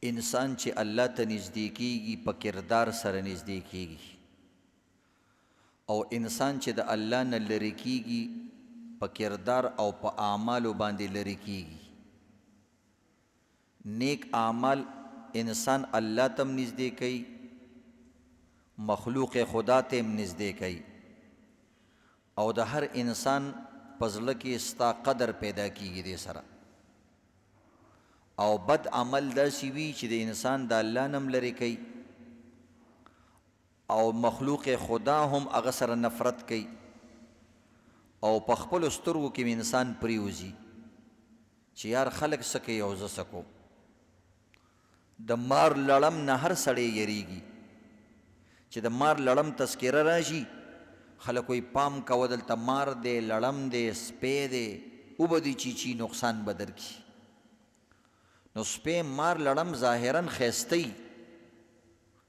انسان چې الله ته نږدې کیږي په کردار سره نږدې کیږي، او انسان چې د الله نه لرې کیږي په کردار او په اعمالو باندې لرې کیږي. نیک اعمال انسان الله ته نږدې کوي، مخلوق خدا ته نږدې کوي، او د هر انسان په زړه کې ستا قدر پیدا کیږي دې سره. او بد عمل داسې وي چې د انسان د الله نه لرې کوي، او مخلوق خدا هم هغه سره نفرت کوي، او په خپلو سترګو کې انسان پریوزي چې یار خلک څه کوي او زه څه کوم. د مار لړم نه هر سړی یریږي چې د مار لړم تذکره راشي، خلک وایي پام کوه دلته مار دی، لړم دی، سپی دی، اوبه دي چیچي نقصان به درکړي. نو سپی مار لړم ظاهرا ښایسته وي،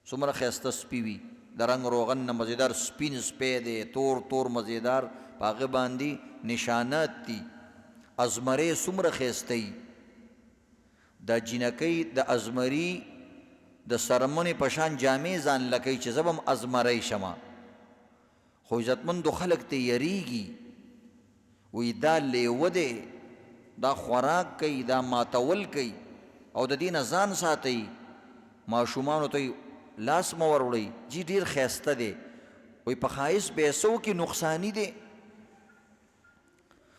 څومره ښایسته سپي وي، د رنګ روغن نه مزیدار سپین سپی دی، تور تور مزیدار، په هغه باندې نشانات دي. ازمرۍ څومره ښایسته وي، د جینکۍ د ازمري د سرمنې په شان جامې ځان لکوي چې زه به هم ازمری شمه، خو عزتمندو خلک ته یریږي، وایي دا لیوه دی، دا خوراک کوي، دا ماتول کوي، او د دې نه ځان ساتئ. ماشومانو ته لاس مه ور وړئ، جي ډېر ښایسته دی، وایي په ښایست پیسو کې نقصاني دی.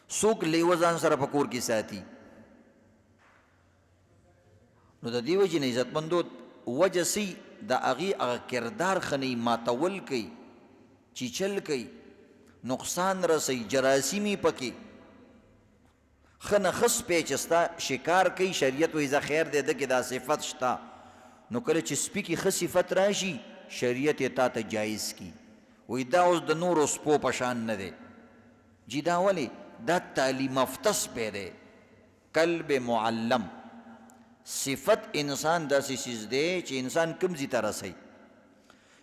څوک لیوه ځان سره په کور کې ساتي؟ نو د دې وجې نه عزتمندو وجه سی د هغې هغه کردار ښه نه وي، ماتول کوي، چیچل کوي، نقصان رسوي، جراثیمي پکې. ښه نه ښه سپی چې ستا شکار کوي، شریعت وایي ځه خیر دی ده کې دا صفت شته، نو کله چې سپي کې ښه صفت راشي شریعت یې تا ته جایز کي، وایي دا اوس د نورو سپو په شان نه دی. جي دا ولې؟ دا تعلیم یافته سپی دی، کلب معلم. صفت انسان داسې څیز دی چې انسان کوم ځای ته رسوي.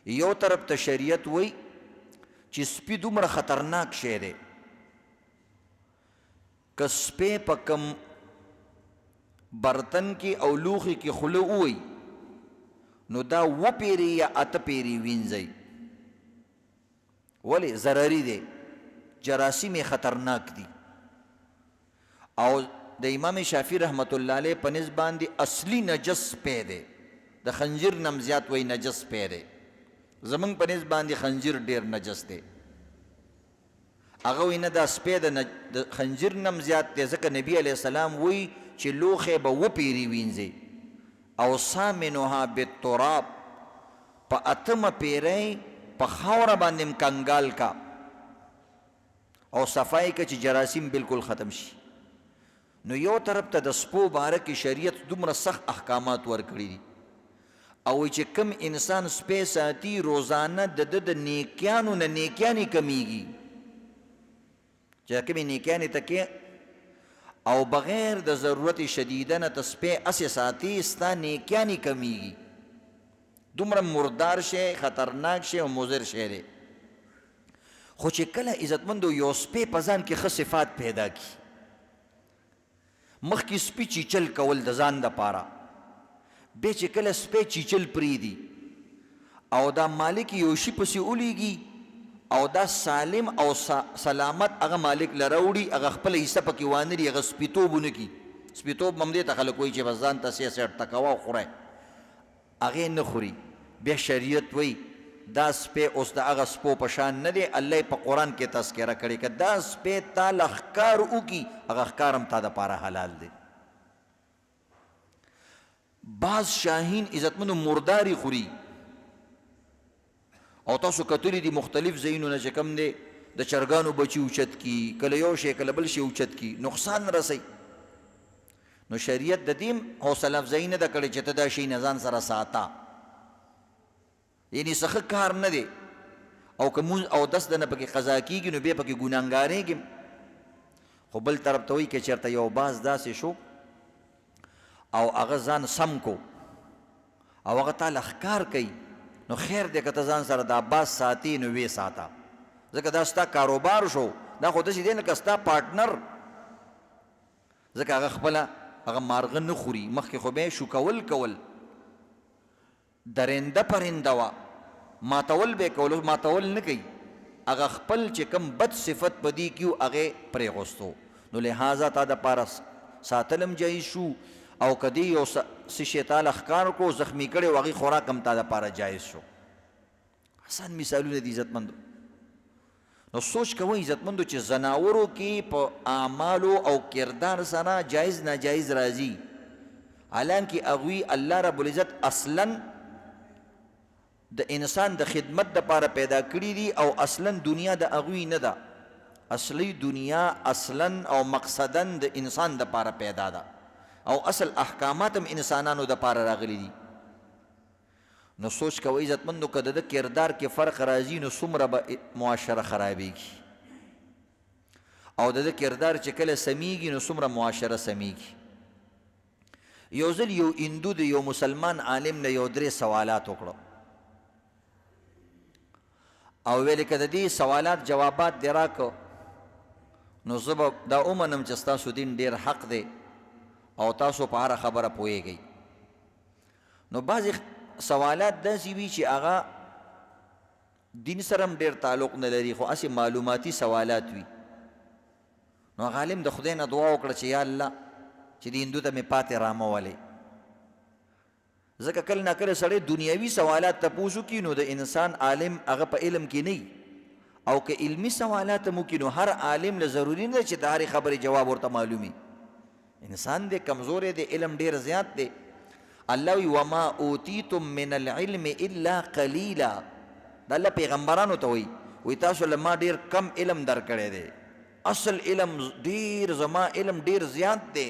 یو طرف ته شریعت وایي چې سپي دومره خطرناک شی دی، که سپی په کم برتن کې او لوښي کې خوله ووایي نو دا 7 پیرې یا 8 پیرې وینځئ. ولې؟ ضرري دی، جراثیم خطرناک دي. او د امام شافعي رحمت الله علیه په نسبت باندې اصلي نجس سپی دی، د خنجر نه هم زیات وایي نجس سپی دی. زمونږ په نسبت باندې خنجر ډېر نجس دی، هغه وایي نه دا سپی د خنجر نه هم زیات دی، ځکه نبي علیه السلام وایي چې لوښی به 7 پیرې وینځئ، او ثامنها بالتراب، په 8مه پیرۍ په خاوره باندې م کنګال کا او صفایي که چې جراثیم بالکل ختم شي. نو یو طرف ته د سپو باره کې شریعت دومره سخت احکامات ورکړي دي، او چې کم انسان سپی ساتي روزانه د ده د نیکیانو نه نیکیانې کمیږي، چې کومې نیکیانې ته کې او بغیر د ضرورت شدیده نه ته سپی اسې ساتي، ستا نیکیانې کمیږي. دومره مردار شی، خطرناک شی او مضر شی دی. خو چې کله عزتمندو یو سپی په ځان کې ښه صفات پیدا کړي، مخکې سپي چیچل کول د ځان دپاره، بیا چې کله سپی چیچل پرېږدي او دا مالک یو شي پسې ولیږي او دا سالم او سلامت هغه مالک لره وړي، هغه خپله حصه پکې وانه لري، هغه سپیتوب ونه کړي. سپیتوب هم دې ته خلک وایي چې بس ځان ته سیسټ تکوه او خوری، هغې نه خوري. بیا شریعت وایي دا سپی اوس د هغه سپو په شان نه دی، الله یې په قرآن کې تذکره کړې که دا سپی تا له ښکار وکړي، هغه ښکار هم تا دپاره حلال دی. بعض شاهین عزتمندو مرداري خوري، او تاسو کتلی دي مختلف ځایونو نه چې کوم دی د چرګانو بچي اوچت کی، کله یو شی کله بل شی اوچت کی، نقصان رسوي. نو شریعت د دې حوصله افزایي نه ده کړې چې ته دا شی نه ځان سره ساته، یعنې څه ښه کار نه دی. او که مونځ او دس دنه پکې قضا کېږي نو بیا پکې ګناهګارېږم. خو بل طرف ته وایي که چېرته یو باز داسې شو او هغه ځان سم کو او هغه تا له ښکار کوي، نو خیر دی که ته ځان سره دا باز ساتي نو ویې ساته، ځکه دا ستا کاروبار شو، دا خو داسې دی لکه ستا پارټنر، ځکه هغه خپله هغه مارغه نه خوري، مخکې خو به یې شو کول درنده پرنده وا، ماتول به کولو، ماتول نه کوي، هغه خپل چې کم بد صفت پدی کیو هغه پرېغوستو. نو لہذا تا د پاره ساتلم جایز شو، او کدی یو څه شی تعالی ښکار کو زخمی کړي هغې خوراک هم تا د پاره جایز شو. آسان مثالونه دي عزتمندو. نو سوچ کوئ عزتمندو چې زناورو کې په اعمالو او کردار سره جایز ناجایز راځي، حالانکه هغوی الله رب العزت اصلا د انسان د خدمت دپاره پیدا کړي دي، او اصلا دنیا د هغوی نه ده. اصلی دنیا اصلا او مقصدا د انسان دپاره پیدا ده، او اصل احکامات هم انسانانو دپاره راغلي دي. نو سوچ کوئ عزتمندو که د کردار کې فرق راځي نو څومره به معاشره خرابېږي، او د کردار چې کله سمیږي نو څومره معاشره سمیږي. یو ځل یو هندو د یو مسلمان عالم نه یو 3 سوالات وکړه، او ویلې که د دې سوالات جوابات دې راکړه نو زه به دا ومنم چې ستاسو دین ډېر حق دی او تاسو په هره خبره پوهیږئ. نو بعضې سوالات داسې وي چې هغه دین سره هم ډېر تعلق نه لري، خو هسې معلوماتي سوالات وي. نو هغه عالم د خدای نه دعا وکړه چې یا الله چې د هندو ته مې پاتې رامولې، ځکه کله ناکله سړی دنیوي سوالات تپوس وکړي نو د انسان عالم هغه په علم کې نه، او که علمي سوالات هم وکړي نو هر عالم له ضروري نه ده چې د هرې خبرې جواب ورته معلومي. انسان دی کمزوری دی، علم ډېر زیات دی. الله وی وما اوتیتم من العلم الا قلیلا، دا الله پیغمبرانو ته وی تاسو له ما ډېر کم علم درکړی دی، اصل علم ډېر زما علم ډېر زیات دی.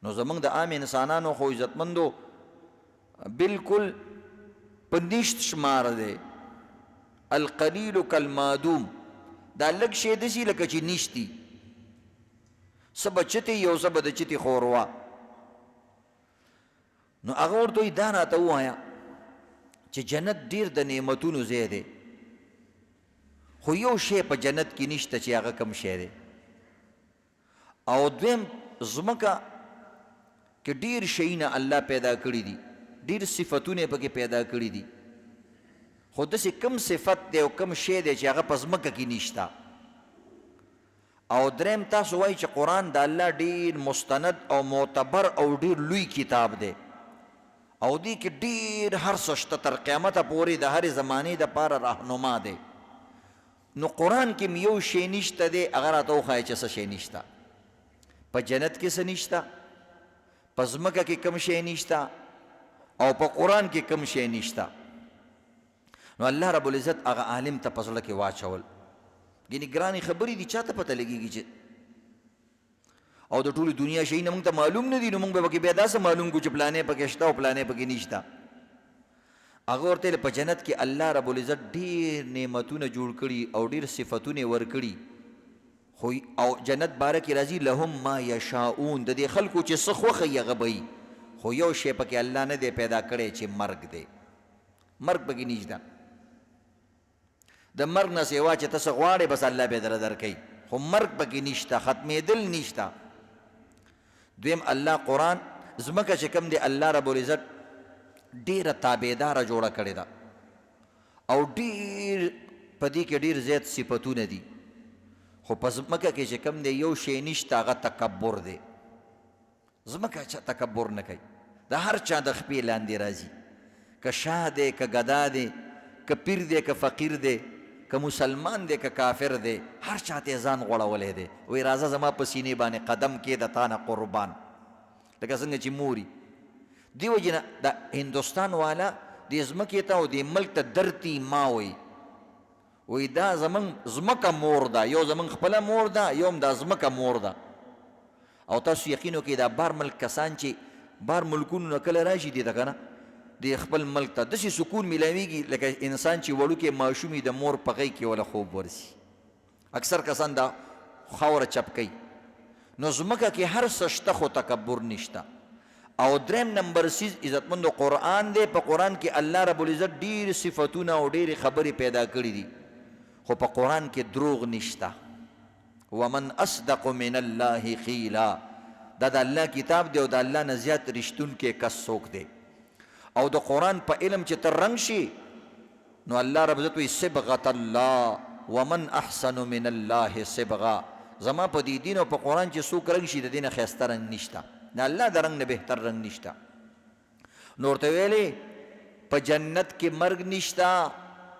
نو زمونږ د عام انسانانو خو عزتمندو بالکل په نیشت شمار دی. القلیل کالمادوم، دا لږ شی داسې لکه چې نیشتي، څه به چتې یو څه به د چتې خوروا. نو هغه ورته وایي دا راته ووایه چې جنت ډېر د نعمتونو ځای دی، خو یو شی په جنت کې نشته چې هغه کم شی دی. او دویم ځمکه کې ډېر شیونه الله پیدا کړي دي، ډېر صفتونه یې پکې پیدا کړي دي، خو داسې کم صفت دی او کم شی دی چې هغه په ځمکه کې نشته. او دریم تاسو وایي چې قرآن د الله ډېر مستند او معتبر او ډېر لوی کتاب دی، او دې کې ډېر هر څه شته، تر قیامته پورې د هرې زمانې دپاره راهنما دی. نو قرآن کې م یو شی نشته دی، هغه راته وښایه چې څه شی نشته. په جنت کې څه نشته، په ځمکه کې کم شی نشته، او په قرآن کې کم شی نشته. نو الله رب العزت هغه عالم ته په زړه کې واچول. یعنې ګرانې خبرې دي، چا ته پته لګېږي چې او د ټولې دنیا شیونه موږ ته معلوم نه دي، نو موږ به پکې بیا داسې معلوم کړو چې پلانې پکې شته او پلانې پکې نشته. هغه ورته په جنت کې الله رب العزت ډېر نعمتونه جوړ کړي او ډېر صفتونه یې ورکړي. خو او جنت باره کې راځي لهم ما یشاؤون، د دې خلکو چې څه خوښوي هغه به وي، خو یو شی پکې الله نه دی پیدا کړی چې مرګ دی. مرګ پکې نشته. د مرګ نه سوا چې ته څه غواړې بس الله به در درکوي، خو مرګ پکې نشته، ختمېدل نشته. دویم الله قرآن ځمکه چې کوم دی الله رب العزت ډېره تابعداره جوړه کړې ده، او ډېر په دې کې ډېر زیات صفتونه دي. خو په ځمکه کې چې کوم دی یو شی نشته، هغه تکبر دی. ځمکه چا تکبر نه کوي، د هر چا د خپې لاندې راځي، که شاه دی که ګدا دی که پیر دی که فقیر دی که مسلمان دی که کافر دی، هر چا ته ځان غوړولی دی. وایي راځه زما په سینې باندې قدم کې د تا نه قربان، لکه څنګه چې موري. دې وجې نه د هندوستان والا دې ځمکې ته او دې ملک ته درتی ما وایي، وایي دا زمونږ ځمکه مور ده، یو زمونږ خپله مور ده، یو هم دا ځمکه مور ده. او تاسو یقین وکړئ دا بار ملک کسان چې بار ملکونو نه کله راشي دې ته که نه د خپل ملک ته داسې سکون میلاویږي لکه انسان چې وړوکی ماشوم د مور په غېږ کې وله خوب ورځي. اکثر کسان دا خاوره چپ کوي. نو ځمکه کې هر څه شته خو تکبر نشته. او دریم نمبر سیز عزتمندو قرآن دی. په قرآن کې الله رب العزت ډېرې صفتونه او ډېرې خبرې پیدا کړي دي، خو په قرآن کې دروغ نشته. ومن اصدق من الله قیلا، دا د الله کتاب دی او د الله نه زیات رښتونکی کس څوک دی. او د قرآن په علم چې ته رنګ شي نو الله رب عزت وی صبغة الله ومن احسن من الله صبغه. زما په دې دین او په قرآن چې څوک رنګ شي د دې نه ښایسته رنګ نشته، د الله د رنګ نه بهتر رنګ نشته. نو ورته ویلې په جنت کې مرګ نشته،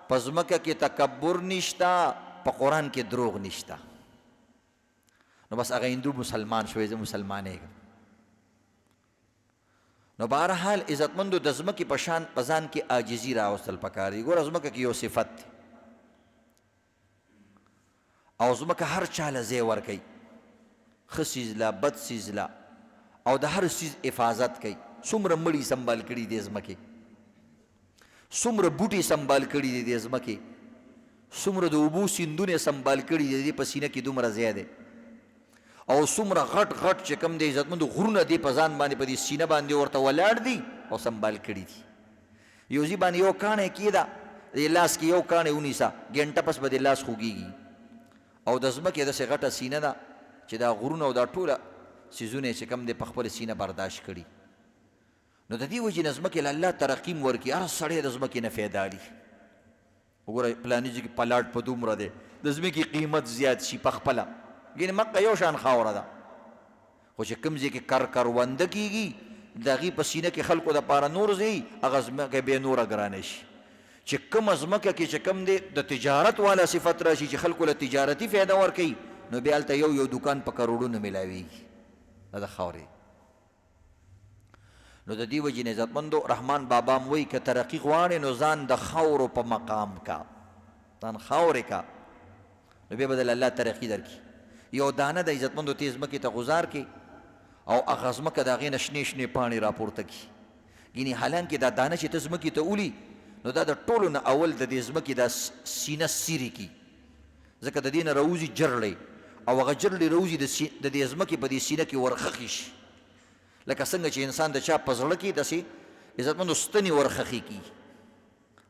په ځمکه کې تکبر نشته، په قرآن کې دروغ نشته. نو بس هغه هندو مسلمان شوی، زه مسلمانېږم. نو بهرحال عزتمندو د ځمکې په شان په ځان کې عاجزي راوستل پکار دي. ګوره ځمکه کې یو صفت دی او ځمکه هر چاله ځای ورکوي، ښه څیز له بد څیز له، او د هر څیز حفاظت کوي. څومره مړي سنبال کړي دي ځمکې، څومره بوټي سنبال کړي دي د ځمکې، څومره د اوبو سیندونه سنبال کړي دي په سینه کې دومره ځای دی، او څومره غټ غټ چې کوم دی عزتمندو غرونه دی په ځان باندې په دې سینه باندې ورته ولاړ دي او سنبال کړي دي. یو ځای باندې یو کاڼی کېده، د لاس کې یو کاڼی ونیسه، ګنټه پس به د لاس خوږېږي. او د ځمکې داسې غټه سینه ده چې دا غرونه او دا ټوله څیزونه چې کوم دی په خپله سینه برداشت کړي. نو د دې وجې نه ځمکې له الله ترقیم ورکړي، هر سړی د ځمکې نه فایده اخلي. وګوره پلاني ځای کې پلاټ په دومره دی، د ځمکې قیمت زیات شي په خپله، یعنې مکه یو شان خاوره ده، خو چې کوم ځای کې کرونده کېږي د هغې په سینه کې خلکو دپاره نور ځای، هغه ځمکه بیا نوره ګرانه شي. چې کومه ځمکه کې چې کوم دی د تجارت والا صفت راشي چې خلکو له تجارتي فایده ورکوي، نو بیا هلته یو دکان په کروڑونو میلاویږي. دا د خاورې. نو د دې وجې نه عزتمندو رحمان بابا م وایي که ترقي غواړې نو ځان د خاورو په مقام کا، ځان خاورې کا، نو بیا به دله الله ترقي درکړي. یو دانه د عزتمندو ته ځمکې ته غزار کړي او هغه ځمکه د هغې نه شنې شنې پاڼې راپورته کړي. ګینې حالانکې دا دانه چې ته ځمکې ته ولي نو دا د ټولو نه اول د دې ځمکې دا سینه سیرې کړي، ځکه د دې نه راوځي جرړې، او هغه جرړې راوځي د دې ځمکې په دې سینه کې ورخښې شي، لکه څنګه چې انسان د چا په زړه کې داسې عزتمندو ستنې ورخښې کړي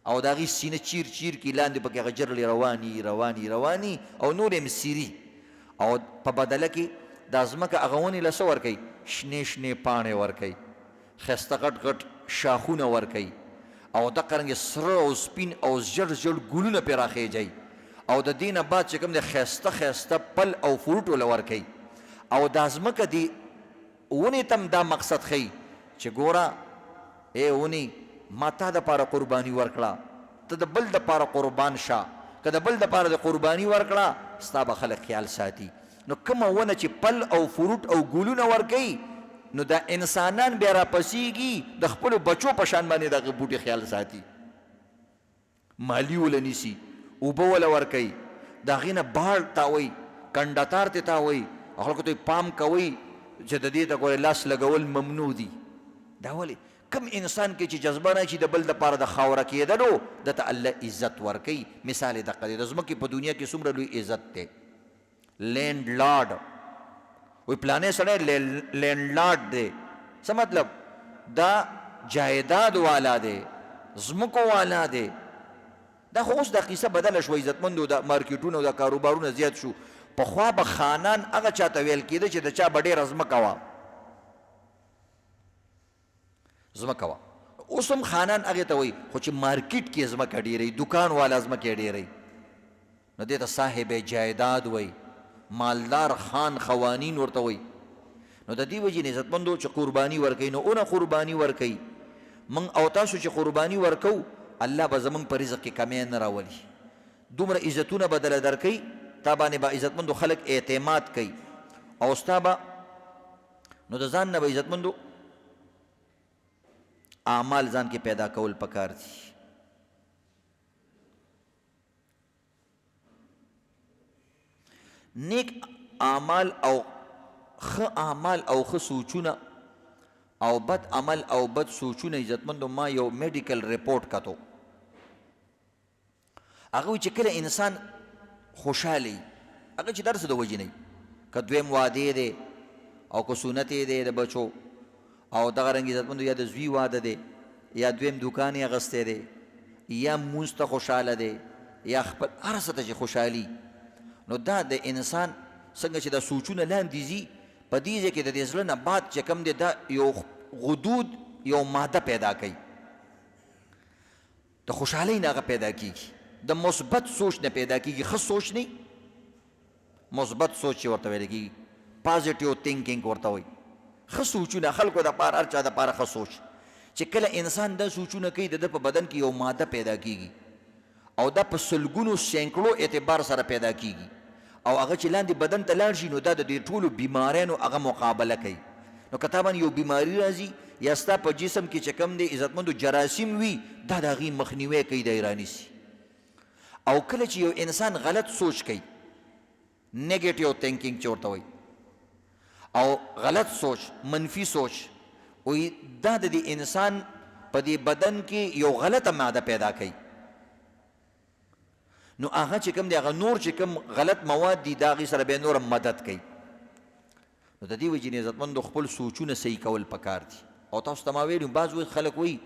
او د هغې سینه چیر چیر کړي، لاندې پکې هغه جرړې رواني رواني رواني او نور یې سیري، او په بدله کې دا ځمکه هغه ونې له څه ورکوي؟ شنې شنې پاڼې ورکوي، ښایسته غټ غټ شاخونه ورکوي، او دغه رنګې سره او سپین او زیړ زیړ ګلونه پرې راخیږي، او د دې نه بعد چې کوم دی ښایسته ښایسته پل او فروټ له ورکوي. او دا ځمکه دې ونې ته هم دا مقصد ښیي چې ګوره ای ونې ما تا دپاره قرباني ورکړه، ته د بل دپاره قربان شه، که د بل دپاره د قرباني ورکړه ستا به خلک خیال ساتي. نو کومه ونه چې پل او فروټ او ګلونه ورکوي نو دا انسانان بیا راپسیږي د خپلو بچو په شان باندې دغه بوټي خیال ساتي، مالی وله نیسي، اوبه وله ورکوي، د هغې نه باړ تاوی، کنډتار ته تاوی، خلکو ته پام کوئ چې د دې ته ګورې لاس لګول ممنوع دي. دا ولې؟ کم انسان کې چې جذبه راشي د بل دپاره د خاوره کېدلو دته الله عزت ورکوي. مثال یې دقه دی، د ځمکې په دنیا کې څومره لوی عزت دی. لینډ لارډ وی پلانې سړی لینډ لارډ دی، څه مطلب؟ دا جایداد والا دی، ځمکو والا دی. دا خو اوس دا قصه بدله شوه عزتمندو، د مارکیټونه او د کاروبارونه زیات شو. پخوا به خانان هغه چاته ویل کېده چې د چا به ډېره ځمکه وه، ځمکه وه. اوس هم خانان هغې ته وایي، خو چې مارکیټ کې ځمکه ډېرئ، دکان والا ځمکې ډېرئ، نو دې ته صاحب جایداد وایي، مالدار خان خوانین ورته وایي. نو د دې وجې نه عزتمندو چې قرباني ورکوي نو اونه قرباني ورکوي. موږ او تاسو چې قرباني ورکو الله به زموږ په رزق کې کمی نه راولي، دومره عزتونه به دله درکوي، تا باندې به عزتمندو خلک اعتماد کوي، او ستا به نو د ځان نه به عزتمندو اعمال ځان کې پیدا کول پکار دي. نیک اعمال او ښه اعمال او ښه سوچونه او بد عمل او بد سوچونه عزتمندو ما یو میډیکل رپورټ کتو، هغه وایي چې کله انسان خوشحاله وي هغه چې درس د وجې نه وي، که دویم واده دی او که سنت دی د بچو، او دغه رنګ عزتمندو یا د زوی واده دی یا دویم دوکان یې اخیستی دی یا مونځ ته خوشحاله دی یا خپل هر څه ته چې خوشحالي، نو دا د انسان څنګه چې دا سوچونه لاندې ځي په دې ځای کې د دې زړه نه بعد چې کوم دی دا یو غدود یو ماده پیدا کوي، د خوشحالۍ نه هغه پیدا کیږي د مثبت سوچ نه پیدا کیږي ښه سوچ نه مثبت سوچ چې ورته ویل کیږي پازیټیو تھینکینګ ورته وایي ښه سوچونه خلکو دپاره هر چا دپاره ښه سوچ چې کله انسان دا سوچونه کوي د ده په بدن کې یو ماده پیدا کیږي او دا په سلګونو سینکړو اعتبار سره پیدا کیږي او هغه چې لاندې بدن ته لاړ شي نو دا د دې ټولو بیماریانو هغه مقابله کوي نو که تا باندې یو بیماري راځي یا ستا په جسم کې چې کوم دی عزتمندو جراثیم وي دا د هغې مخنیوی کوي دی رانیسي او کله چې یو انسان غلط سوچ کوي نیگیټیو تھینکینګ چې ورته وایي او غلط سوچ منفي سوچ وی دا د دې انسان په دې بدن کې یو غلطه ماده پیدا کوي نو هغه چې کوم دی هغه نور چې کوم غلط مواد دي د هغې سره بیا نور مدد کوي نو د دې وجې نه عزتمندو خپل سوچونه صحیح کول پکار دي او تاسو ته ما ویلي بعض خلک وایي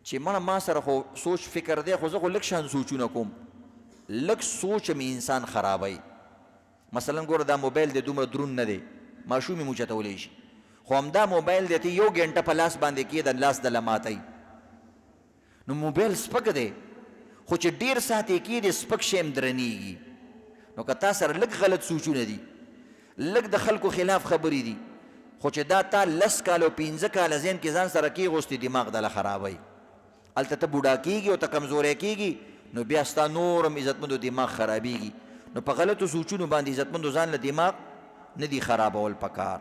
چې ما سره خو سوچ فکر دی خو زه خو لږ شان سوچونه کوم لږ سوچ مې انسان خرابوي مثلا ګوره دا موبایل دی دومره درون نه دی ماشوم یې موچتولی شي خو همدا موبایل دی ته یو ګنټه په لاس باندې کیې د لاس د لماتئ نو موبایل سپک دی خو چې ډېر ساعت یې کیې دی سپک شی هم درنیږي نو که تا سره لږ غلط سوچونه دي لږ د خلکو خلاف خبرې دي خو چې دا تا 10 کاله او 15 کاله ذهن کې ځان سره کېغوستې دماغ دله خرابوي هلته ته بوډا کېږي او ته کمزوری کېږي نو بیا ستا نور هم عزتمندو دماغ خرابېږي نو په غلطو سوچونو باندې عزتمندو ځان له دماغ نه دي خرابول پکار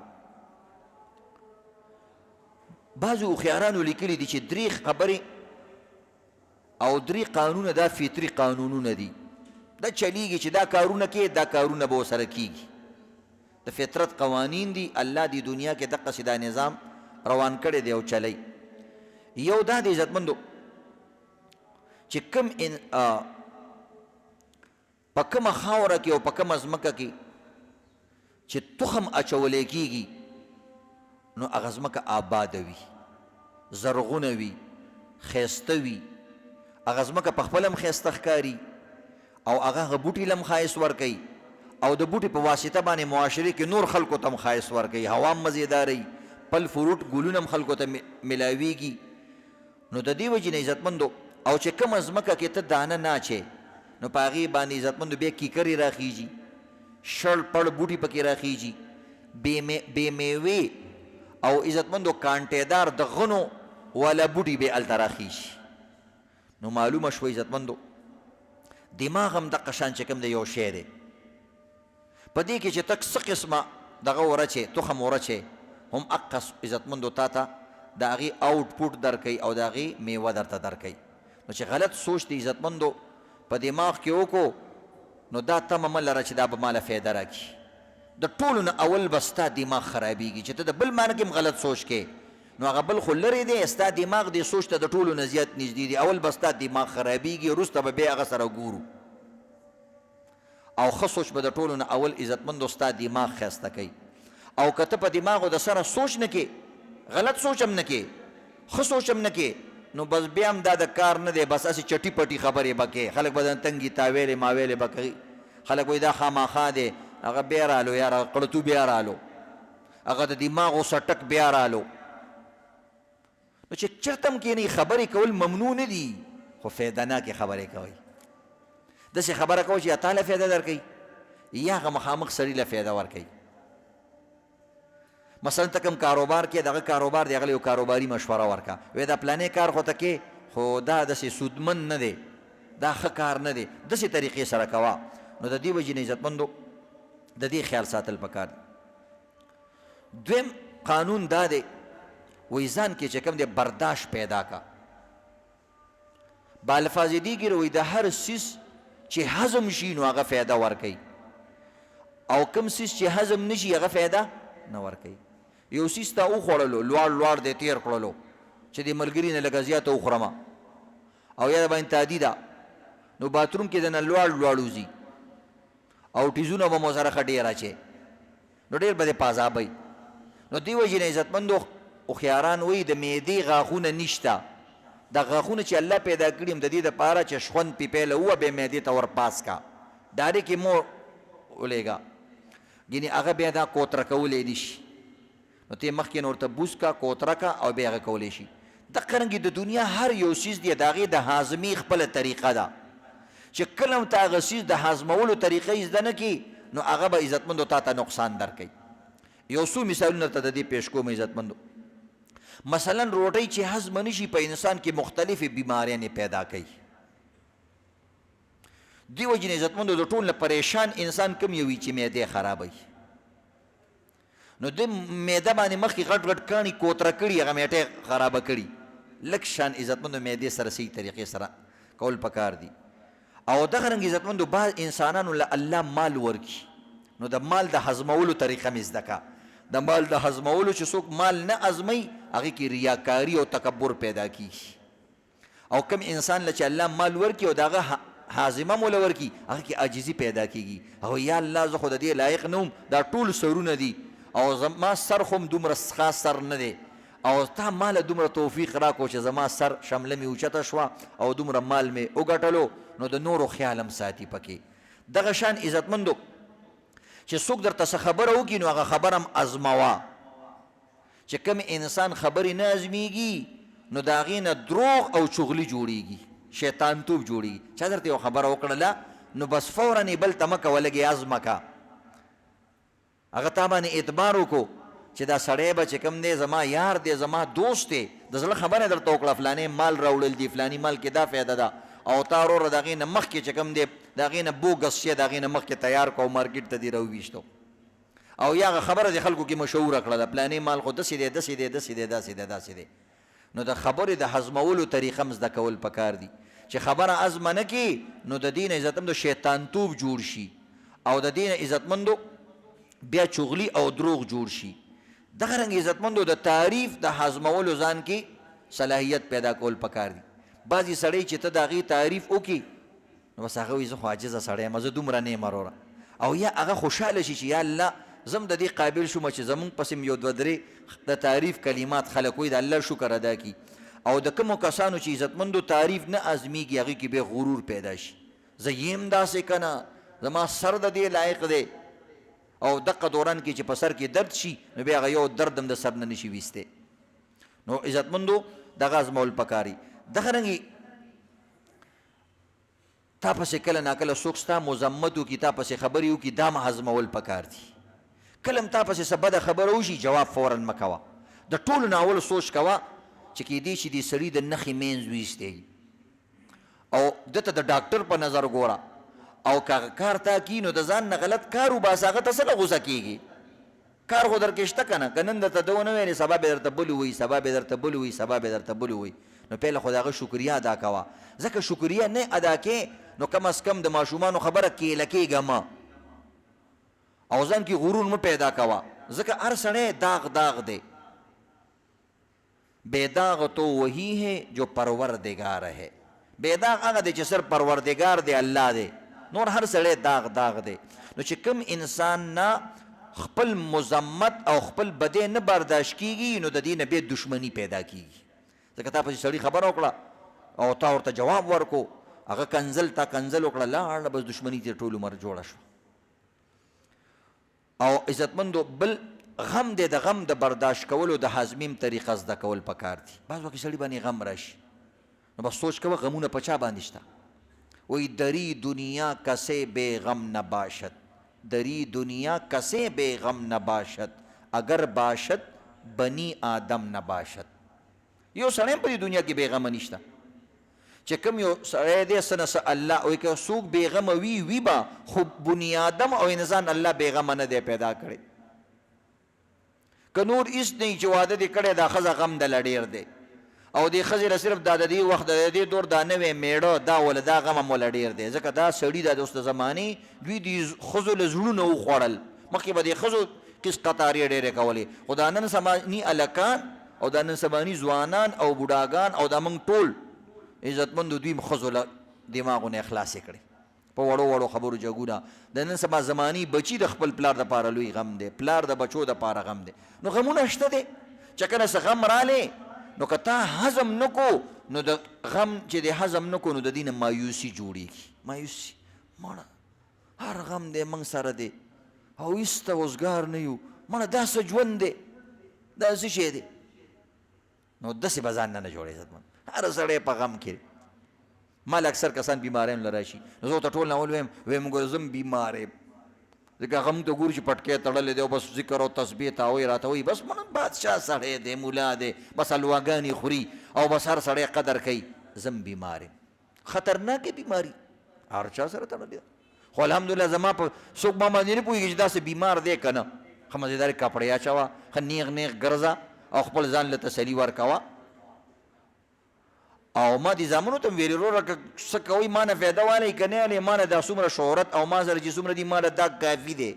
بعضو هوښیارانو لیکلي دي چې 3 خبرې او 3 قانونه دا فطري قانونونه دي دا چلیږي چې دا کارونه کې دا کارونه به ورسره کېږي د فطرت قوانین دي الله دی دنیا کې دقسې دا نظام روان کړی دی او چلی یو دا دی عزتمندو چې کوم په کومه خاوره کې او په کومه ځمکه کې چې تخم اچولی کېږي نو هغه ځمکه آباده وي زرغونه وي ښایسته وي هغه ځمکه په خپله هم ښایسته ښکاري او هغه بوټي له هم ښایست ورکوي او د بوټي په واسطه باندې معاشرې کې نور خلکو ته هم ښایست ورکوي هوا هم مزیداره پل فروټ ګلونه هم خلکو ته ملاویږي نو د دې وجې نه عزتمندو او چې کومه ځمکه کې ته دانه نه اچې نو په هغې باندې عزتمندو بیا کیکرې راخیږي شړ پړ بوټي پکې راخیږي بې میوې او عزتمندو کانټېدار د غنو والا بوټي بې هلته راخیږي نو معلومه شوه عزتمندو دماغ هم دقه شان چې کوم د یو شی دی په دې کې چې تک څه قسمه دغه ورچې تخم ورچې هم اقص عزتمندو تا ته د هغې آوټپوټ درکوي او د هغې میوه درته درکوي نو چې غلط سوچ د عزتمندو په دماغ کې وکړو نو دا تمه مه لره چې دا به ماله فایده راکړي د ټولو نه اول به ستا دماغ خرابېږي چې ته د بل معنی کې هم غلط سوچ کې نو هغه بل خو لرې دی ستا دماغ دې سوچ ته د ټولو نه زیات نږدې دی اول به ستا دماغ خرابېږي وروسته به بیا هغه سره ګورو او ښه سوچ به د ټولو نه اول عزتمندو ستا دماغ ښایسته کوي او که ته په دماغو د سره سوچ نه کې غلط سوچ هم نه کې ښه سوچ هم نه کې نو بس بیا هم دا د کار نه دی بس هسې چټي پټي خبرې به کوې خلک به تنګي تاویلې ماویلې به کوي خلک وایي دا خامخا دی هغه بیا رالو یاره قړتو بیا رالو هغه د دماغو سټک بیا رالو نو چې چېرته هم کښېنئ خبرې کول ممنوع نه دي خو فایدهناکې خبرې کوئ داسې خبره کوئ چې یا تا له فایده درکوي یا هغه مخامخ سړي له فایده ورکوي مثلا ته کوم کاروبار کې دغه کاروبار دی هغه له یو کاروباري مشوره ورکړه وایي دا پلانې کار خو ته کې خو دا داسې سودمن نه دی دا ښه کار نه دی داسې طریقې سره کوه نو د دې وجې نه عزتمندو د دې خیال ساتل پکار دی دویم قانون دا دی وایي ځان کې چې کوم دی برداشت پیدا کا بالفاظ دیګر وایي د هر څیز چې هضم شي نو هغه فایده ورکوي او کوم څیز چې هضم نه شي هغه فایده نه ورکوي یو څیز ته وخوړلو لوړ دی تیر کړلو چې د ملګري نه لږه زیاته وخورمه او یا د باندې تعدي ده نو باتروم کې دنه لوړ وځي او ټیزونه به مو سره ښه ډېر اچې نو ډېر به دې پازابئ نو دې وجې نه عزتمندو هوښیاران وایي د معدې غاښونه نشته دا غاښونه چې الله پیدا کړي هم د دې دپاره چې شخوند پې پیله ووه بیا معدې ته ورپاس کا ډارې کې مو ولېږه ګینې هغه بیا دا کوتره کولی نه شي نو ته یې مخکې نه ورته بوس کا کوتره کا او بیا هغه کولی شي دغه رنګې د دنیا هر یو څیز دی د هغې د هاضمې خپله طریقه ده چې کله هم ته هغه څیز د هضمولو طریقه یې زده نه کړي نو هغه به عزتمندو تا ته نقصان درکوي یو څو مثالونه ته د دې پیش کوم عزتمندو مثلا روټۍ چې هضم نه شي په انسان کې مختلفې بیماریانې پیدا کوي دې وجې نه عزتمندو د ټول نه پریشان انسان کوم یو وي چې معدې خرابوي نو د معده باندې مخکې غټ غټ کاڼي کوتره کړي هغه میټې خرابه کړي لږ شان عزتمندو معدې سره صحیح طریقې سره کول پکار دي او دغه رنګ عزتمندو بعض انسانانو له الله مال ورکي نو د مال د هضمولو طریقه مې زده کا د مال د هضمولو چې څوک مال نه هضموي هغې کې ریاکاري او تکبر پیدا کیږي او کم انسان له چې الله مال ورکي او د هغه حازمه موله ورکي هغه کې عاجزي پیدا کیږي او یا الله زه خو د دې لایق نه وم دا ټول سرونه دي او زما سر خو هم دومره خاص سر نه دی او تا ماله دومره توفیق راکړو چې زما سر شمله مې اوچته شوه او دومره مال مې وګټلو نو د نورو خیال هم ساتي پکې دغه شان عزتمندو چې څوک درته څه خبره وکړي نو هغه خبره هم ازموه چې کوم انسان خبرې نه ازمیږي نو د هغې نه دروغ او چغلي جوړیږي شیطان توب جوړیږي چا درته یو خبره وکړله نو بس فورا یې بل ته مه کوه لږ یې ازمه که هغه تا باندې اعتبار وکړو چې دا سړی به چې کوم دی زما یار دی زما دوست دی د زړه خبره درته وکړه فلانې مال راوړل دي فلاني مال کې دا فایده ده او تا وروره د هغې نه مخکې چې کوم دی د هغې نه بوګس شی د هغې نه مخکې تیار کړو مارکیټ ته دې راوویشتو او یا هغه خبره د خلکو کې مشهوره کړه د فلانې مال خو داسې دی داسې دی داسې دی داسې دی داسې دی نو د خبرې د هضمولو طریقه هم زده کول پکار دي چې خبره هضمه نه کړي نو د دې نه عزتمندو شیطانتوب جوړ شي او د دې نه عزتمندو بیا چغلي او دروغ جوړ شي دغه رنګ عزتمندو د تعریف د هضمولو ځان کې صلاحیت پیدا کول پکار دي بعضې سړی چې ته د هغې تعریف وکړي نو بس هغه وایي زه خو عاجزه سړی یم زه دومره نه یم وروره او یا هغه خوشحاله شي چې یا الله زم د دې قابل شوم چې زمونږ پسې یو دوه درې د تعریف کلمات خلک وایي د الله شکر ادا کړي او د کومو کسانو چې عزتمندو تعریف نه ازمیږي هغې کې بیا غرور پیدا شي زه یم داسې که نه زما سر د دې لایق دی او دقه دوران کې چې په سر کې درد شي نو بیا هغه یو درد هم د سر نه نشي ویستی نو عزتمندو دغه ازمول پکاري دغه رنګې تا پسې کله ناکله څوک ستا مذمت وکړي تا پسې خبرې وکړي دا هم هضمول پکار دي کله هم تا پسې څه بده خبره وشي جواب فورا مه کوه د ټولو نه اول سوچ کوه چې کیدای شي دې سړي د نښې منځ ویستی او دته د ډاکټر په نظر ګوره او که کار تا کی نو د ځان نه غلط کار وباسه هغه ته څه غوسه کېږي کار خو درکې شته که نه که نن درته ده ونه ویلې سبا به درته بل ووایي سبا به درته بل ووایي سبا به درته بل ووایي نو پهله خو د هغه شکریه ادا کوه ځکه شکریه نه ادا کې نو کم از کم د ماشومانو خبره کیله کېږه مه او ځان کې غرور مه پیدا کوه ځکه هر سړی داغ داغ دی بے داغ تو وہی ہے جو پروردگار ہے بے داغ هغه دی چې صرف پروردگار دی الله دی نور هر سړی داغ داغ دی نو چې کوم انسان نه خپل مذمت او خپل بدی نه برداشت کیږي نو د دې نه بیا دشمني پیدا کیږي ځکه تا پسې سړي خبره وکړه او تا ورته جواب ورکو هغه کنزل تا کنزل وکړه لاړه بس دشمني ترې ټول عمر جوړه شوه او عزتمندو بل غم دی د غم د برداشت کولو د هضمیم طریقه زده کول پکار دي بعض وخت سړي باندې غم راشي نو بس سوچ کوه غمونه په چا باندې شته وی دری دنیا کسے بے غم نباشد دری دنیا کسے بے غم نباشد اگر باشد بنی آدم نباشد یو سړی په دې دنیا کې بے غم نشته چې کوم یو سړی دی څه نه څه الله وایي که څوک بې غمه وي به خو بني آدم او انسان الله بې غمه نه دی پیدا کړی که نور هېڅ نه چې واده دې کړی دا ښځه غم دله ډېر دی او دې ښځې له صرف دا د دې وخت د دې دور دا نوی میړه دا وله دا غم هم وله ډېر دی ځکه دا سړي دا د اوس د زمانې دوی د ښځو له زړونه وخوړل مخکې به د ښځو قص قطارې ډېرې کولې خو دا نن سباني هلکان او دا نن سباني ځوانان او بوډاګان او دا موږ ټول عزتمندو دوی هم ښځو له دماغونه خلاصې کړې په وړو وړو خبرو جګونه د نن سبا زماني بچي د خپل پلار دپاره لوی غم دی پلار د بچو دپاره غم دی نو غمونه شته دی چې کله څه غم رالی نو که تا هضم نه کو نو د غم چې د هضم نه کو نو د دې نه مایوسي جوړېږي مایوسي مړه هر غم دی موږ سره دی او هېڅ ته وزګار نه یو مړه دا څه ژوند دی دا څه شی دی نو داسې به ځان نه جوړې عزتمند هر سړی په غم کې مال اکثر کسان بیماریان له راشي نو زه ورته ټول ناول ویم ګوره زم بیمار یم ځکه هغه موږ ته ګوري چې پټکی تړلی دی او بس ذکر او تسبیح تاوی راته وایي بس بادشاه سړی دی ملا دی بس الواګانې خوري او بس هر سړی قدر کوي زم بیمار یم خطرناکې بیماري هر چا سره تړلې ده خو الحمدلله زما په څوک ما باندې نه پوهېږي چې داسې بیمار دی که نه ښه مزېدارې کپړې اچوه ښه نیغ نیغ ګرځه او خپل ځان له تسلي ورکوه او ما دې زامنو ته ویلې وروره که څه کوئ ما نه فایده والی که نه والی ما نه دا څومره شهرت او ما سره چې څومره دي ما له دا کافي دی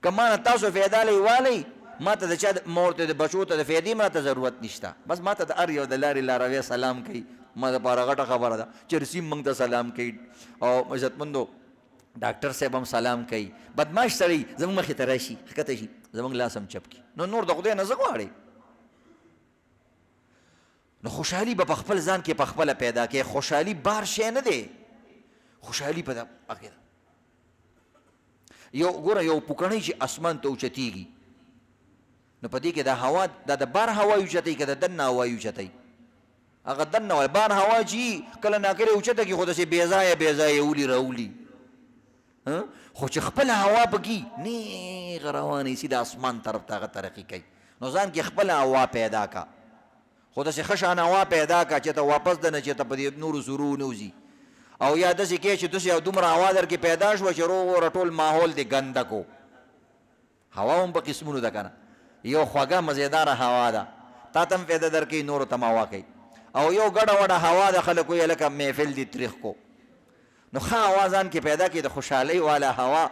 که ما نه تاسو فایده لی والی ما ته د چا مور ته د بچو ته د فایدې ما ته ضرورت نشته بس ما ته د هر یو د لارې لاروی سلام کوي ما دپاره غټه خبره ده چې رسیم موږ ته سلام کوي او عزتمندو ډاکټر صاحب هم سلام کوي بدماش سړی زموږ مخې ته راشي ښکته شي زموږ لاس هم چپ کړي نو نور د خدای نه څه غواړئ نو خوشحالي به په خپل ځان کې په خپله پیدا کوي خوشحالي بار شی نه دی خوشحالي په هغې ده یو ګوره یو پوکڼۍ چې اسمان ته اوچتېږي نو په دې کې دا هوا دا د بار هوا اوچتوي که د دننه هوا اوچتوي هغه دننه وایي بار هوا چې کله ناکله اوچته کړي خو داسې بې ځایه بې ځایه ولي راولي خو چې خپله هوا پکې نیغ روانه سي د اسمان طرف ته هغه ترقي کوي نو ځان کې خپله هوا پیدا کا خو داسې ښه شان هوا پیدا کا چې ته واپس د نه چې ته په دې نورو سورو نه وځي او یا داسې کې چې داسې یو دومره هوا در کې پیدا شوه چې روغ ټول ماحول دې ګنده کو هوا هم په قسمونو ده که نه یو خوږه مزېداره هوا ده تا ته هم فایده در کوي نورو ته هوا کوي او یو ګډه وډه هوا د خلکو یې لکه محفل دې تریخ کو نو ښه هوا ځان کې پیدا کړي د خوشحالۍ والا هوا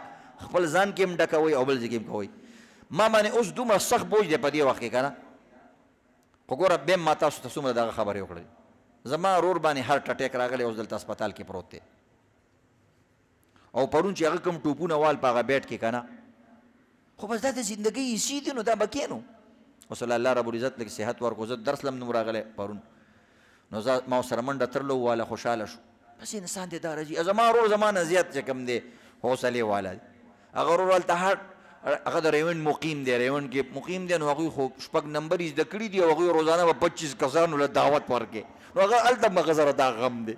خپل ځان کې هم ډکوئ او بل ځای کې هم کوئ ما باندې اوس دومره سخت بوج دی په دې وخت کې که نه خو ګوره بیا ما تاسو ته څومره دغه خبرې وکړلې زما رور باندې هارټ اټیک راغلی اوس دلته هسپتال کې پروت دی او پرون چې هغه کوم ټوپونه وال په هغه بیټ کې که نه خو بس دا د زندګۍ حصې دي نو دا به کې نو اوس الله رب العزت لږ صحت ورکړو زه درس لم نم راغلی پرون نو ما ورسره منډه ترلو واله خوشحاله شو بس انسان دې دا راځي زما ورور زما نه زیات چې کوم دی حوصلې والا دی هغه ورور هلته هغه د ریونډ مقیم دی ریونډ کې مقیم دی نو هغوی خو شپږ نمبر یې زده کړي دي او هغوی روزانه به 25 کسانو له دعوت ورکړي نو هغه هلته هغه سره دا غم دی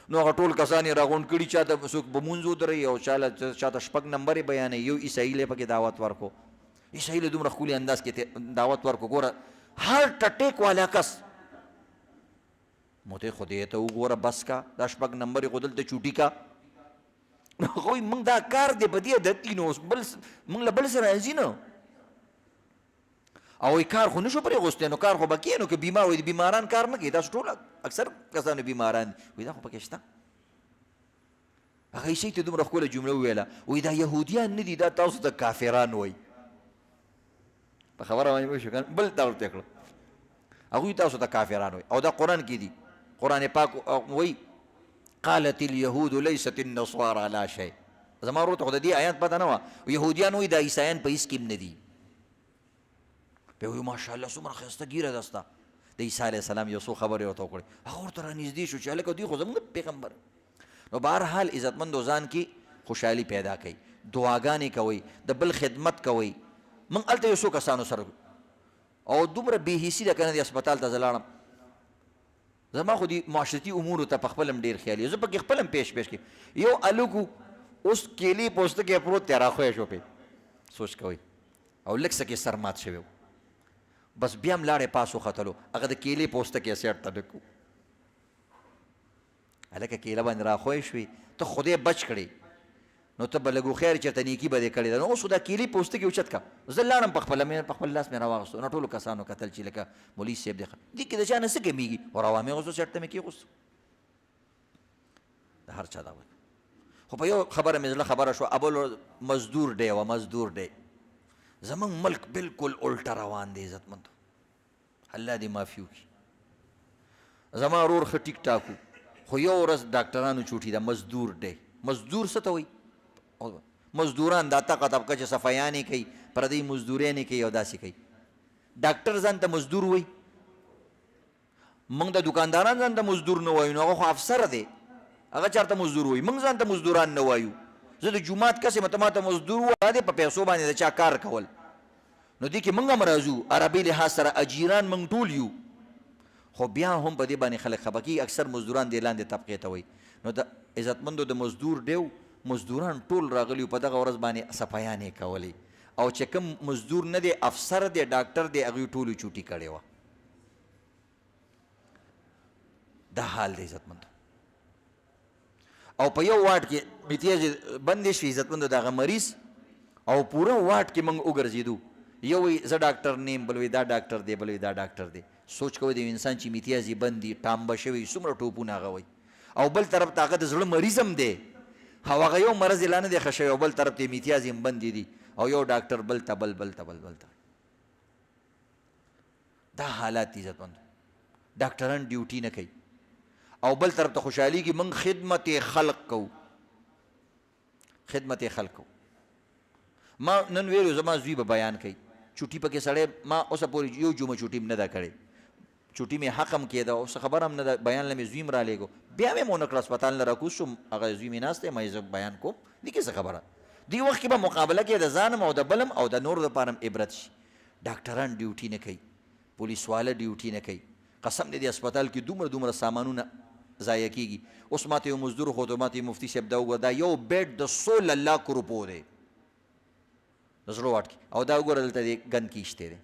نو هغه ټول کسان یې راغونډ کړي چاته څوک به مونځ ودروي او چاته شپږ نمبر یې بیانوي یو عیسایي لی پکې دعوت ورکو عیسایي له دومره ښکلي انداز کې دعوت ورکو ګوره هارټ اټیک والا کس مو ته خدای ته وګوره بس کا دا شپږ نمبر یې خو دلته چوټي کا هغوی موږ دا کار دی په دې عادت دي نو موږ له بل سره راځي نه او کار خو نشو پرېغوستی نو کار خو به کې نو که بیمار وي د بیماران کار نه کوي تاسو ټول اکثر کسانو بیماران وایي دا خو پکې شته هغه عیسۍ ته دومره ښکله جمله وویله وایي دا یهودیان نه دي دا تاسو ته کافران وایي په خبره باندې پوه شو که بل تا ورته کړه هغوی تاسو ته کافران وایي او دا قرآن کې دي قرآن پاک وایي قالت اليهود ليست النصارى لا شيء زما ورور ته خو د دې آیات پته نه وه یهودیان وایي دا عیسایان په هېڅ کې هم نه دي بیا وایي ماشاءالله څومره ښایسته ګیره ده ستا د عیسی علیه السلام یو څو خبرې ورته وکړې هغه ورته رانږدې شو چې هلکه دوی خو زموږ پیغمبر نو بهرحال عزتمندو ځان کې خوشحالي پیدا کوي دعاګانې کوئ د بل خدمت کوئ موږ هلته یو څو کسانو سره او دومره بې حسي ده که نه د هسپتال ته زه لاړم زما خو دې معاشرتي امورو ته په خپل هم ډېر خیال زه پکې خپل هم پیش کړي یو هلک اوس کیلې پوستکی پروت دی راښوی شو پې سوچ کوئ او لږ څه کې سر مات شوی و بس بیا هم لاړې پاس وختلو هغه د کیلې پوستکی سیټ ته ډک و هلکه کیله باندې راښوی شوې ته خدای بچ کړې نو ته به لږ خیر چېرته نیکي به دې کړې ده نو اوس دا کیلې پوستکی اوچت کا زه لاړم په خپل لاس مې راواغېستو نو ټولو کسانو کتل چې لکه مولوي صاحب دی دې کې د چا نه څه کمیږي او روا مې غوستو سیټ ته مې کېغوستو د هر چا دا وایي خو په یو خبره مې زړه خبره شوه ابل مزدور دی وه مزدور دی زمونږ ملک بالکل الټه روان دی عزتمندو الله دې معافي وکړي زما ورور ښه ټیک ټاک و خو یو ورځ ډاکټرانو چوټي ده مزدور دی مزدور څه ته وایي مزدوران دا تقه طبقه چې صفایانې کوي پردی مزدورانې کوي او داسې کوي ډاکټر ځان ته مزدور وایي موږ د دکانداران ځان ته مزدور نه وایو نو هغه خو افسر دی هغه چېرته مزدور وایي موږ ځان ته مزدوران نه وایو زه د جومات کس یم ته ما ته مزدور وایه دی په پیسو باندې د چا کار کول نو دې کې موږ هم راځو عربي لحاظ سره اجیران موږ ټول یو، خو بیا هم په دې باندې خلک خفه کېږي. اکثر مزدوران دې لاندې طبقې ته وایي. نو د عزتمندو د مزدور ډیو مزدوران ټول راغلي په دغه ورځ باندې صفایانې کولې، او چې کوم مزدور نه دی افسر دی ډاکټر دی هغوی ټولو چوټي کړې وه. دا حال دی عزتمندو. او په یو واټ کې میتیازې بندې شوې عزتمندو د هغه مریض، او پوره واټ کې موږ وګرځېدو. یو وایي زه ډاکټر نه یم، بل وایي دا ډاکټر دی، بل وایي دا ډاکټر دی. سوچ کوئ د یو انسان چې میتیازې بند دي ټامبه شوی څومره ټوپونه هغه وایي، او بل طرف ته هغه د زړه مریض هم دی، او هغه یو مرض یې لا نه دی ښه شوی، او بل طرف ته یې میتیازې هم بندې دي، او یو ډاکټر بل ته بل بل ته بل بل ته. دا حالات دي عزتمندو. ډاکټران ډیوټي نه کوي، او بل طرف ته خوشحالېږي موږ خدمت خلق کوو. خدمت خلق کوو. ما نن ویلو زما زوی به بیان کوي، چوټي پکې سړی ما اوسه پورې یو جمعه چوټي هم نه ده کړې، چوټي مې حق هم کېده، اوس خبر هم نه ده، بیان له مې زوی هم رالیږو، بیا مې ونه کړه اسپتال نه راکوز شوم، هغه زوی مې ناست دی، ما یې زه بیان کوم. دې کې څه خبره؟ دې وخت کې به مقابله کې د ځانم او د بلم او د نورو دپاره هم عبرت شي. ډاکټران ډیوټي نه کوي، پولیس والا ډیوټي نه کوي. قسم دې اسپتال کې دومره سامانونه ضایع کېږي. اوس ماته یو مزدور ښود، ماته مفتي صاحب دا وګوره، دا یو بیډ د 16 لاکو روپو دی د زړه واټ کې، او دا وګوره دلته دې ګند کې ایشتی دی،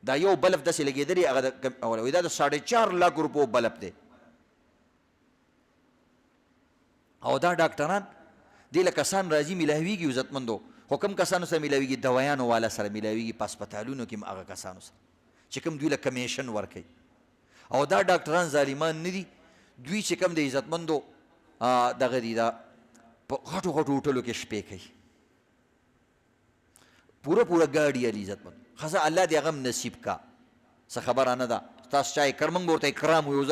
دا یو بلب داسې لګېدلی هغه دا د 4.5 لاکو روپو بلب دی. او دا ډاکټران دې له کسان راځي میلاویږي عزتمندو، خو کوم کسانو سره میلاویږي؟ دوایانو والا سره میلاویږي، په هسپتالونو کې هم هغه کسانو سره چې کوم دوی له کمیشن ورکوي. او دا ډاکټران ظالمان نه دي، دوی چې کوم د عزتمندو دغه دي دا په غټو هوټلو کې شپې کوي، پوره ګاډي علي عزتمندو. ښه الله دې هغه هم نصیب کا، څه خبره نه ده. تاسو چا اکرام موږ ورته اکرام وایو،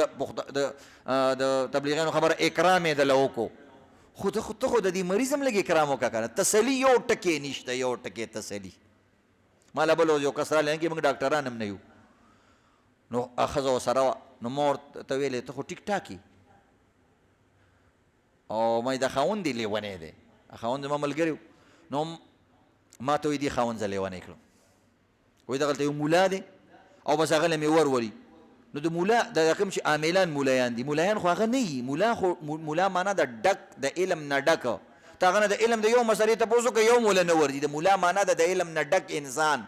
د تبلیغیانو خبره اکرام یې دله وکړو، خو ته خو د دې مریض هم لږ اکرام وکړه که نه. تسلي یو ټکې نشته، یو ټکې تسلي. ما له بل یو کس رالی کې موږ ډاکټران هم نه یو، نو ښځه ورسره وه، نو ما ورته ویلې ته خو ټیک ټاک یې، او ما دا خاوند دې لیونی دی، خاوند زما ملګری و، نو ما ته وایي دې خاوند زه لیونی کړم، وایي دغلته یو مولا دی او بس هغه له مې ورولي. نو د مولا د کوم چې عاملان مولایان دي، مولایان خو هغه نه وي، مولا معنا د ډک د علم نه ډک، ته هغه نه د علم د یو مسلې تپوس وکړه یو مولا نه ورځي. د مولا معنا د علم نه ډک انسان،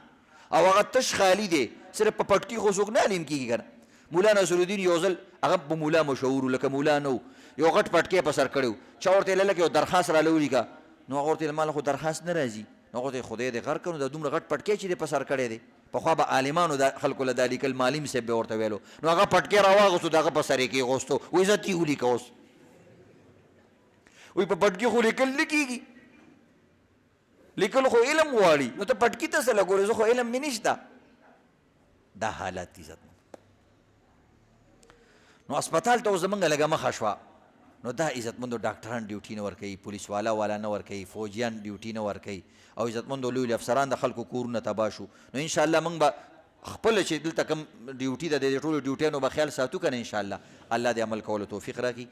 او هغه تش خالی دی، صرف په پټکي خو څوک نه علم کېږي که نه. مولا نصرالدین یو ځل هغه په مولا مشهور و، لکه مولا نه و، یو غټ پټکی په سر کړی و، چا ورته ویله لکه یو درخواست راله ولیکه، نو هغه ورته ویل ماله خو درخواست نه راځي، نو هغه ورته خدای دې غر کړو، دا دومره غټ پټکی چې دې په سر کړی دی. پخوا به عالمانو د خلکو له دا لیکل، معلم صاحب به ورته ویلو، نو هغه پټکی راواغوستو، د هغه په سر یې کېغوستو، وایي زه تی ولیکه اوس، وایي په پټکي خو لیکل نه کېږي، لیکل خو علم غواړي، نو ته پټکي ته څه لګورې، زه خو علم مې نشته. دا حالات دي عزتمند. نو اسپتال ته اوس زمونږ لږه مخه شوه، نو دا عزتمندو ډاکټران ډیوټي نه ورکوي، پولیس والا نه ورکوي، فوجیان ډیوټي نه ورکوي، او عزتمندو لوی افسران د خلکو کورونه تباه شو. نو انشاءالله موږ به خپله چې دلته کوم ډیوټي ده د دې ټولو ډیوټیانو به خیال ساتو که نه، انشاءالله الله دې عمل کولو توفیق راکړي.